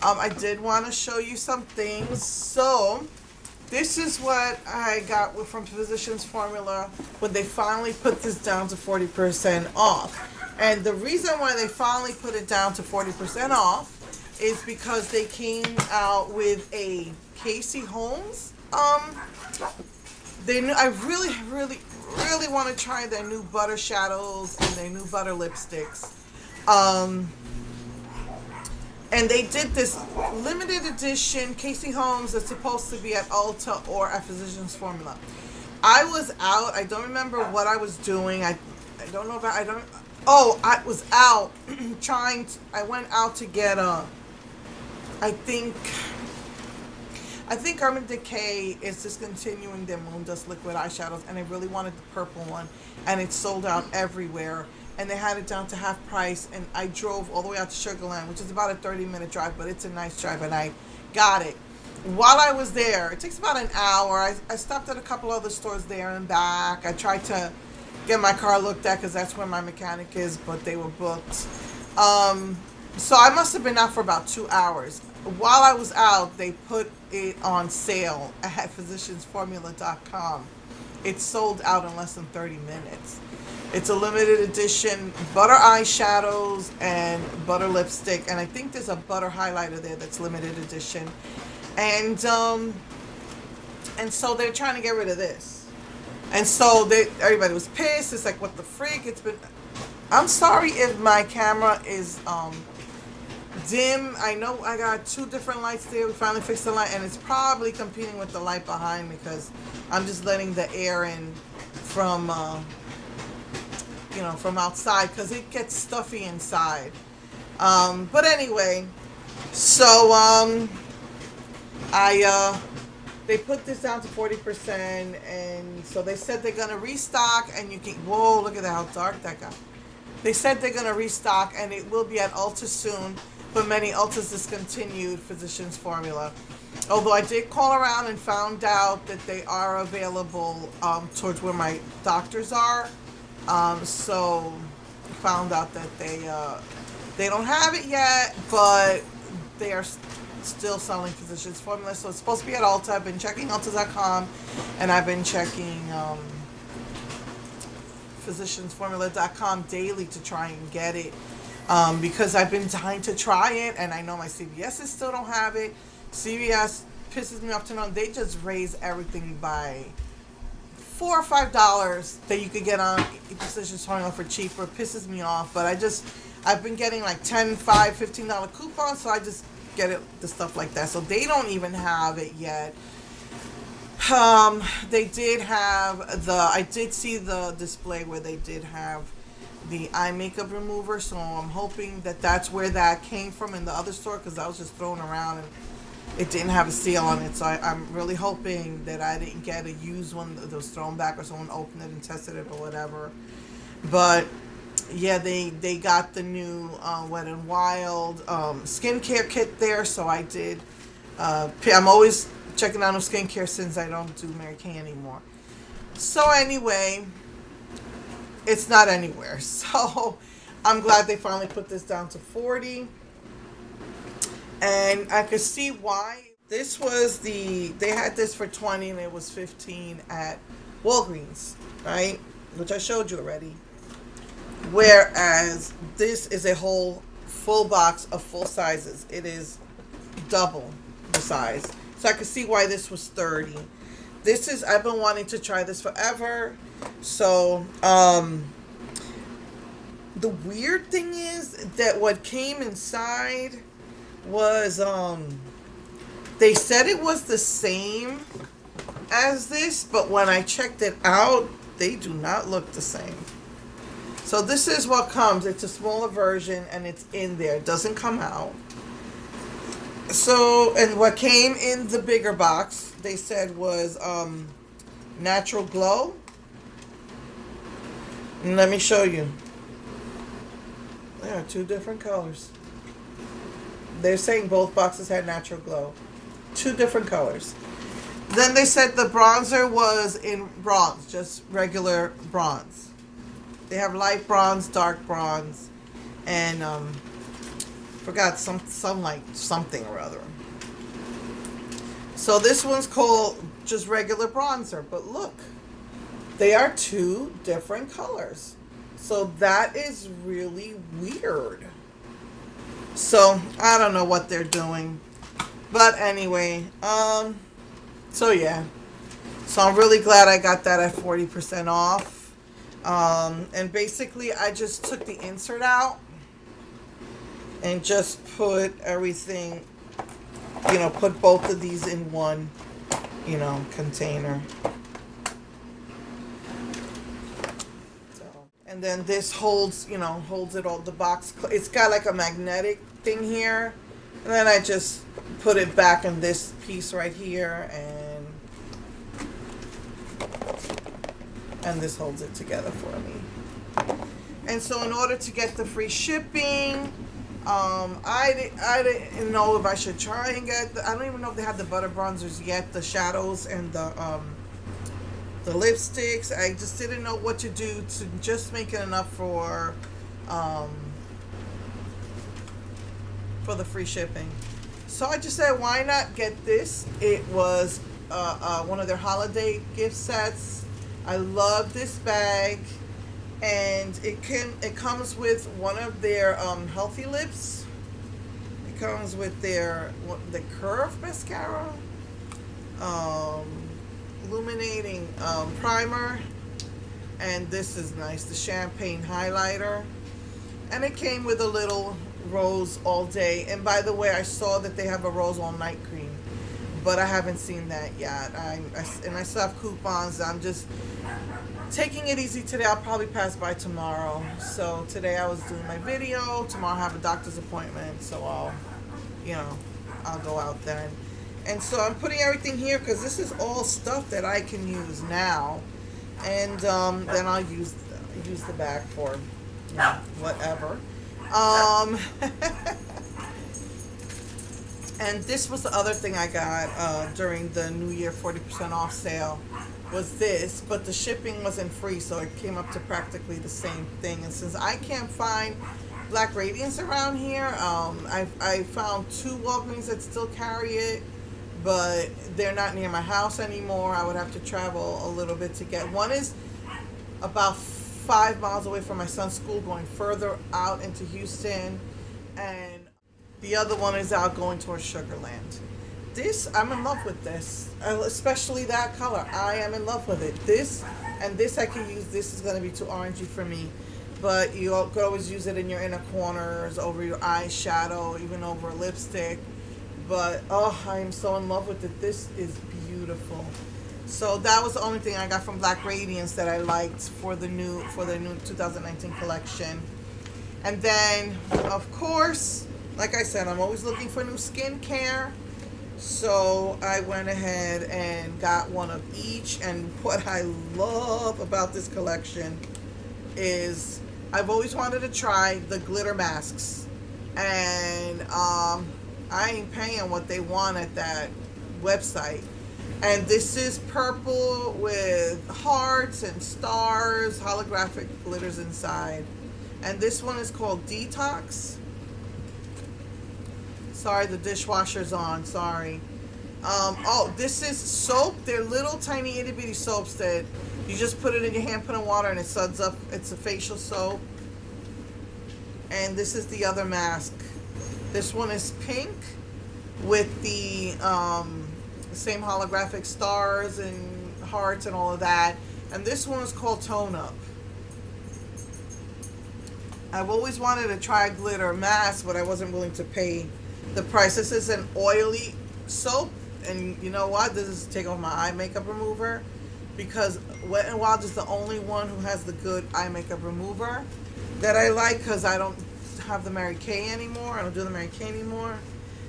I did want to show you some things. So this is what I got from Physicians Formula when they finally put this down to 40% off. And the reason why they finally put it down to 40% off is because they came out with a Casey Holmes. They knew I really want to try their new butter shadows and their new butter lipsticks. Um, and they did this limited edition Casey Holmes that's supposed to be at Ulta or at Physicians Formula. I was out. I don't remember what I was doing. I don't know if I don't. Oh, I was out I went out to get I think Urban Decay is discontinuing their Moon Dust liquid eyeshadows, and I really wanted the purple one, and it sold out everywhere. And they had it down to half price, and I drove all the way out to Sugarland, which is about a 30-minute drive, but it's a nice drive, and I got it. While I was there, it takes about an hour. I stopped at a couple other stores there and back. I tried to get my car looked at because that's where my mechanic is, but they were booked. So I must have been out for about 2 hours. While I was out, they put it on sale at physiciansformula.com. It sold out in less than 30 minutes. It's a limited edition butter eyeshadows and butter lipstick, and I think there's a butter highlighter there that's limited edition. And so they're trying to get rid of this. And so everybody was pissed. It's like, what the freak? I'm sorry if my camera is dim. I know I got 2 different lights there. We finally fixed the light, and it's probably competing with the light behind me because I'm just letting the air in from from outside because it gets stuffy inside. But anyway, so they put this down to 40%, and so they said they're gonna restock, and you can. Whoa, look at that! How dark that got. They said they're gonna restock, and it will be at Ulta soon. But many Ultas discontinued Physicians Formula. Although I did call around and found out that they are available towards where my doctors are. So found out that they don't have it yet, but they are still selling Physicians Formula. So it's supposed to be at Ulta. I've been checking Ulta.com, and I've been checking physiciansformula.com daily to try and get it. Because I've been dying to try it, and I know my CVS's still don't have it. CVS pisses me off to know they just raise everything by $4 or $5 that you could get on Physicians Formula for cheaper. It pisses me off, but I've been getting like $10, $5, $15 coupons, so I just get the stuff like that. So they don't even have it yet. They did have I did see the display where they did have the eye makeup remover, so I'm hoping that that's where that came from in the other store, because I was just thrown around and it didn't have a seal on it. So I'm really hoping that I didn't get a used one that was thrown back, or someone opened it and tested it or whatever. But yeah, they got the new Wet n Wild skincare kit there, so I did. I'm always checking out new skincare since I don't do Mary Kay anymore. So anyway, it's not anywhere. So I'm glad they finally put this down to 40. And I could see why. This was they had this for 20 and it was 15 at Walgreens, right? Which I showed you already. Whereas this is a whole full box of full sizes. It is double the size. So I could see why this was 30. I've been wanting to try this forever. So, the weird thing is that what came inside was, they said it was the same as this, but when I checked it out, they do not look the same. So this is what comes. It's a smaller version, and it's in there. It doesn't come out. So, and what came in the bigger box, they said was Natural Glow. And let me show you. There are 2 different colors. They're saying both boxes had Natural Glow. 2 different colors. Then they said the bronzer was in bronze, just regular bronze. They have light bronze, dark bronze, and Forgot sunlight something or other. So this one's called just regular bronzer, but look, they are two different colors. So that is really weird. So I don't know what they're doing, but anyway, so yeah, so I'm really glad I got that at 40% off. And basically I just took the insert out and just put everything, you know, put both of these in one, you know, container. So, and then this holds, you know, holds it all, the box, it's got like a magnetic thing here. And then I just put it back in this piece right here, and this holds it together for me. And so in order to get the free shipping, I didn't know if I should try and get I don't even know if they have the butter bronzers yet, the shadows and the lipsticks. I just didn't know what to do to just make it enough for the free shipping. So I just said, why not get this? It was one of their holiday gift sets. I love this bag. And it comes with one of their healthy lips. It comes with the Curve mascara, illuminating primer, and this is nice, the champagne highlighter. And it came with a little rose all day. And by the way, I saw that they have a rose all night cream, but I haven't seen that yet. And I still have coupons. I'm just taking it easy today. I'll probably pass by tomorrow. So today I was doing my video. Tomorrow I have a doctor's appointment, so I'll go out then. And so I'm putting everything here because this is all stuff that I can use now, and then I'll use the bag for, you know, whatever. And this was the other thing I got during the New Year 40% off sale, was this, but the shipping wasn't free, so it came up to practically the same thing. And since I can't find Black Radiance around here, I found 2 Walgreens that still carry it, but they're not near my house anymore. I would have to travel a little bit to get. One is about 5 miles away from my son's school, going further out into Houston, and the other one is out going towards Sugar Land. This, I'm in love with this, especially that color. I am in love with it. This and this I can use. This is going to be too orangey for me, but you could always use it in your inner corners, over your eyeshadow, even over lipstick. But oh, I am so in love with it. This is beautiful. So that was the only thing I got from Black Radiance that I liked for the new 2019 collection. And then, of course, like I said, I'm always looking for new skincare. So I went ahead and got one of each. And what I love about this collection is I've always wanted to try the glitter masks. And I ain't paying what they want at that website. And this is purple with hearts and stars, holographic glitters inside. And this one is called Detox. Sorry, the dishwasher's on. Sorry. Oh, this is soap. They're little tiny itty bitty soaps that you just put it in your hand, put in water, and it suds up. It's a facial soap. And this is the other mask. This one is pink with the same holographic stars and hearts and all of that. And this one is called Tone Up. I've always wanted to try a glitter mask, but I wasn't willing to pay the price. This is an oily soap, and you know what? This is to take off my eye makeup remover, because Wet n Wild is the only one who has the good eye makeup remover that I like, because I don't have the Mary Kay anymore. I don't do the Mary Kay anymore.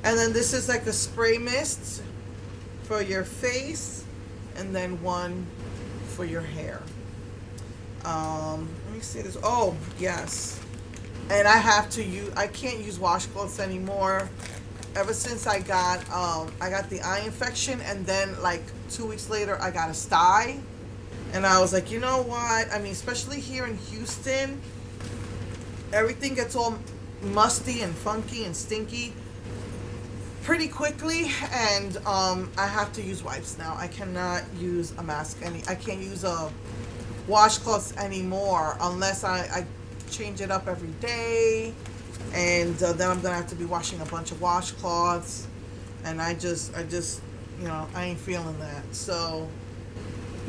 And then this is like a spray mist for your face, and then one for your hair. Let me see this. Oh, yes. And I can't use washcloths anymore. Ever since I got the eye infection, and then like 2 weeks later I got a sty, and I was like, you know what? I mean, especially here in Houston, everything gets all musty and funky and stinky pretty quickly, and I have to use wipes now. I cannot use a mask I can't use a washcloths anymore unless I change it up every day, and then I'm gonna have to be washing a bunch of washcloths, and I just I ain't feeling that. So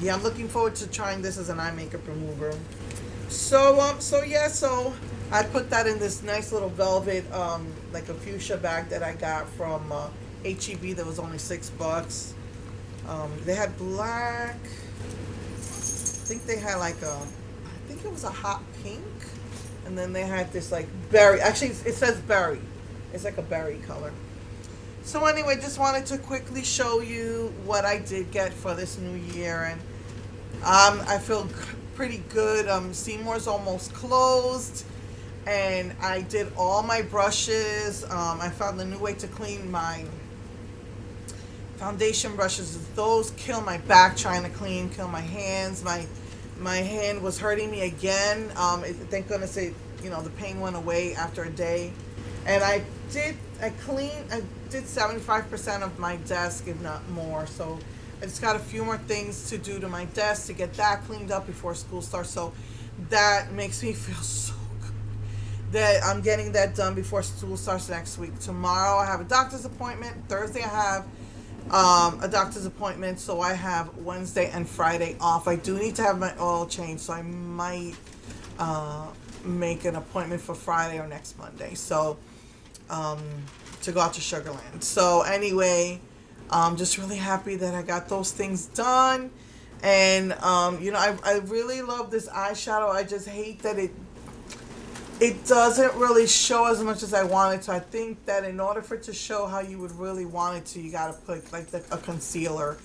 yeah, I'm looking forward to trying this as an eye makeup remover. So I put that in this nice little velvet like a fuchsia bag that I got from HEB that was only $6. They had black. I think they had like I think it was a hot pink, and then they had this like berry. Actually, it says berry. It's like a berry color. So anyway, just wanted to quickly show you what I did get for this new year, and I feel pretty good. Seymour's almost closed, and I did all my brushes. I found a new way to clean my foundation brushes. Those kill my back trying to clean, kill my hands. My hand was hurting me again. Thank goodness the pain went away after a day. And I did 75% of my desk, if not more. So I just got a few more things to do to my desk to get that cleaned up before school starts. So that makes me feel so good that I'm getting that done before school starts next week. Tomorrow I have a doctor's appointment. Thursday I have a doctor's appointment, so I have Wednesday and Friday off. I do need to have my oil changed, so I might make an appointment for Friday or next Monday. So to go out to Sugar Land. So anyway, I'm just really happy that I got those things done. And I really love this eyeshadow. I just hate that it doesn't really show as much as I want it to. I think that in order for it to show how you would really want it to, you got to put like a concealer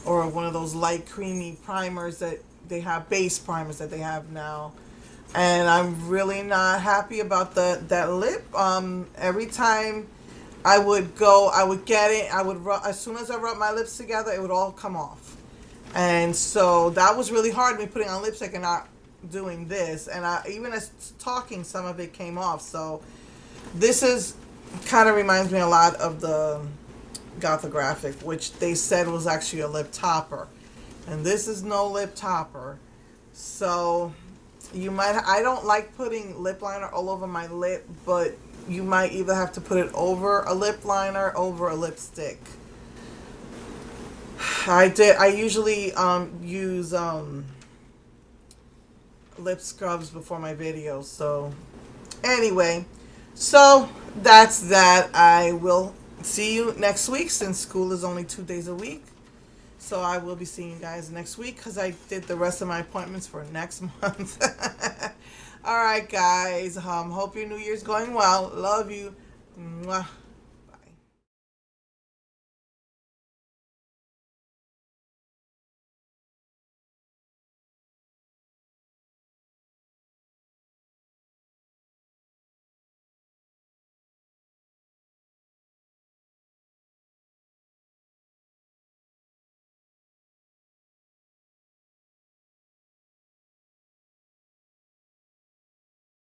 or one of those light creamy primers that they have, base primers that they have now. And I'm really not happy about that lip. Every time I would get it, as soon as I rub my lips together, it would all come off. And so that was really hard, me putting on lipstick and not doing this. And even as talking, some of it came off. So this is kind of reminds me a lot of the Gothographic, which they said was actually a lip topper. And this is no lip topper. So I don't like putting lip liner all over my lip, but you might either have to put it over a lip liner, over a lipstick. I usually use lip scrubs before my videos. So anyway, so that's that. I will see you next week since school is only 2 days a week. So I will be seeing you guys next week because I did the rest of my appointments for next month. All right, guys. Hope your New Year's going well. Love you. Mwah.